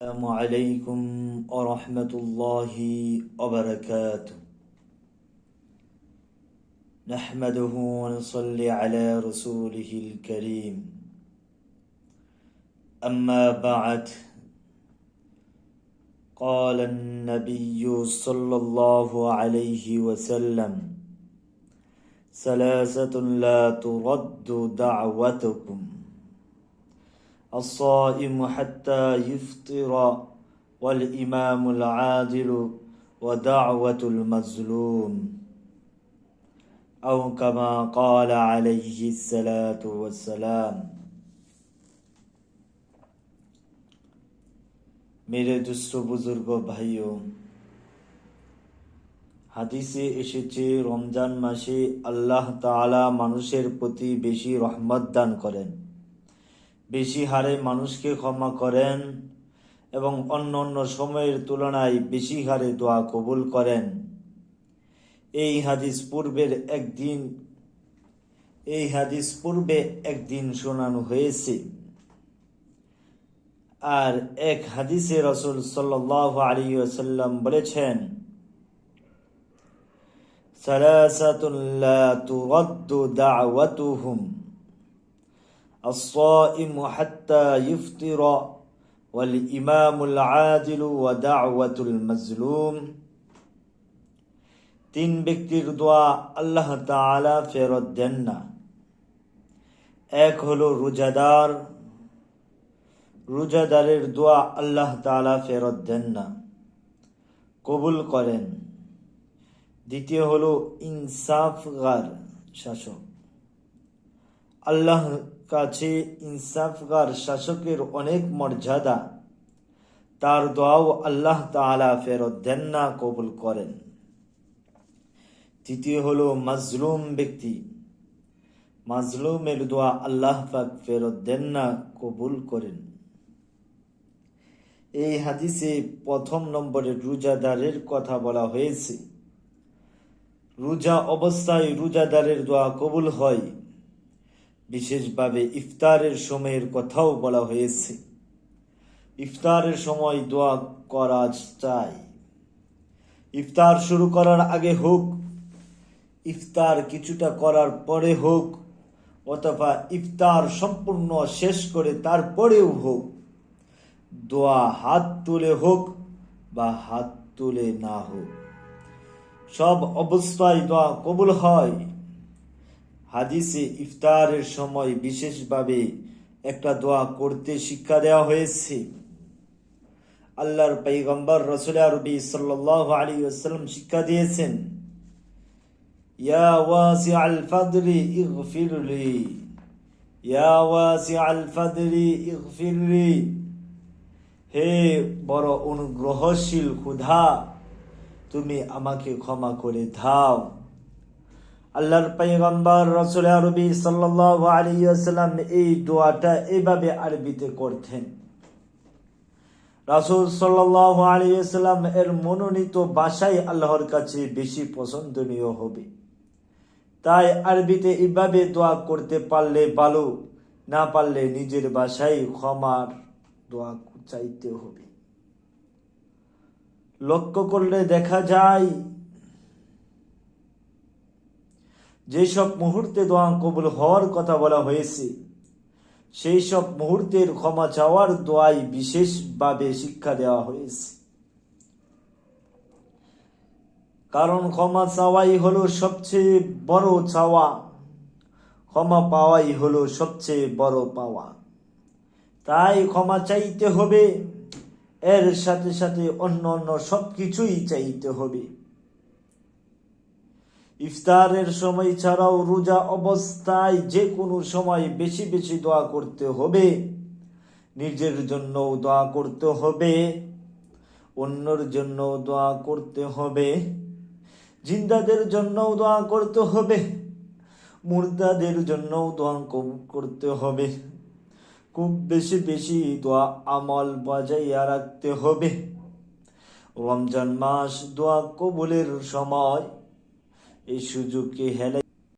السلام عليكم ورحمة الله وبركاته. نحمده ونصلي على رسوله الكريم. أما بعد، قال النبي صلى الله عليه وسلم: ثلاثة لا ترد دعوتكم: الصائم حتى يفطر، والإمام العادل، ودعوة المظلوم، أو كما قال عليه الصلاة والسلام। मेरे দুস্থ বুজুর্গ ভাইও, হাদিসে এসেছে রমজান মাসে আল্লাহ তাআলা মানুষের প্রতি বেশি রহমত দান করেন, বেশি হারে মানুষকে ক্ষমা করেন এবং অন্য অন্য সময়ের তুলনায় বেশি হারে দোয়া কবুল করেন। এই হাদিস পূর্বে একদিন শোনানো হয়েছে। আর এক হাদিসে রাসূল সাল্লাল্লাহু আলাইহি ওয়াসাল্লাম বলেছেন: সালাসাতুন লা তুরাদ্দু দাওয়াতুহুম: الصائم حتى يفطر، والإمام العادل، ودعوة المظلوم। তিন ব্যক্তির দোয়া আল্লাহ তাআলা ফেরত দেন না। এক হলো রোজাদারের দোয়া আল্লাহ তাআলা ফেরত দেন না, কবুল করেন। দ্বিতীয় হলো ইনসাফগার শাসক। আল্লাহ কাছে ইনসাফগার শাসকের অনেক মর্যাদা, তার দোয়াও আল্লাহ তাআলা ফেরত দেন না, কবুল করেন। তৃতীয় হলো মাজলুম ব্যক্তি। মাজলুমের দোয়া আল্লাহ পাক ফেরত দেন না, কবুল করেন। এই হাদিসে প্রথম নম্বরে রোজাদারের কথা বলা হয়েছে। রোজা অবস্থায় রোজাদারের দোয়া কবুল হয়। বিশেষভাবে ইফতারের সময়ের কথাও বলা হয়েছে। ইফতারের সময় দোয়া করা চাই। ইফতার শুরু করার আগে হোক, ইফতার কিছুটা করার পরে হোক, অথবা ইফতার সম্পূর্ণ শেষ করে তারপরেও হোক, দোয়া হাত তুলে হোক বা হাত তুলে না হোক, সব অবস্থায় দোয়া কবুল হয়। হাদিসে ইফতারের সময় বিশেষভাবে একটা দোয়া করতে শিক্ষা দেওয়া হয়েছে। আল্লাহর পয়গম্বর রাসূল আরবি সাল্লাল্লাহু আলাইহি ওয়াসাল্লাম শিক্ষা দিয়েছেন: ইয়া ওয়াসিআল ফাদলি ইগফিরলি, ইয়া ওয়াসিআল ফাদলি ইগফিরলি। হে বড় অনুগ্রহশীল খোদা, তুমি আমাকে ক্ষমা করে দাও। আল্লাহর পয়গম্বর রাসূল আরবি সাল্লাল্লাহু আলাইহি ওয়াসাল্লাম এই দোয়াটা এইভাবে আরবিতে করতেন। রাসূল সাল্লাল্লাহু আলাইহি ওয়াসাল্লাম এর মনোনীত ভাষায় আল্লাহর কাছে বেশি পছন্দনীয় হবে। তাই আরবিতে এইভাবে দোয়া করতে পারলে ভালো, না পারলে নিজের ভাষায় ক্ষমার দোয়া চাইতে হবে। লক্ষ্য করলে দেখা যায় যেসব মুহূর্তে দোয়া কবুল হওয়ার কথা বলা হয়েছে, সেই সব মুহূর্তের ক্ষমা চাওয়ার দোয়াই বিশেষভাবে শিক্ষা দেওয়া হয়েছে। কারণ ক্ষমা চাওয়াই হলো সবচেয়ে বড় চাওয়া, ক্ষমা পাওয়াই হলো সবচেয়ে বড় পাওয়া। তাই ক্ষমা চাইতে হবে, এর সাথে সাথে অন্য অন্য সবকিছুই চাইতে হবে। ইফতারের সময় ছাড়াও রোজা অবস্থায় যে কোনো সময় বেশি বেশি দোয়া করতে হবে। নিজের জন্য দোয়া করতে হবে, অন্যর জন্য দোয়া করতে হবে, জিন্দাদের জন্য দোয়া করতে হবে, মুর্দাদের জন্য দোয়া করতে হবে। খুব বেশি বেশি দোয়া আমল বজাইয়া রাখতে হবে। রমজান মাস দোয়া কবুলের সময়, এই সুযোগকে হেলে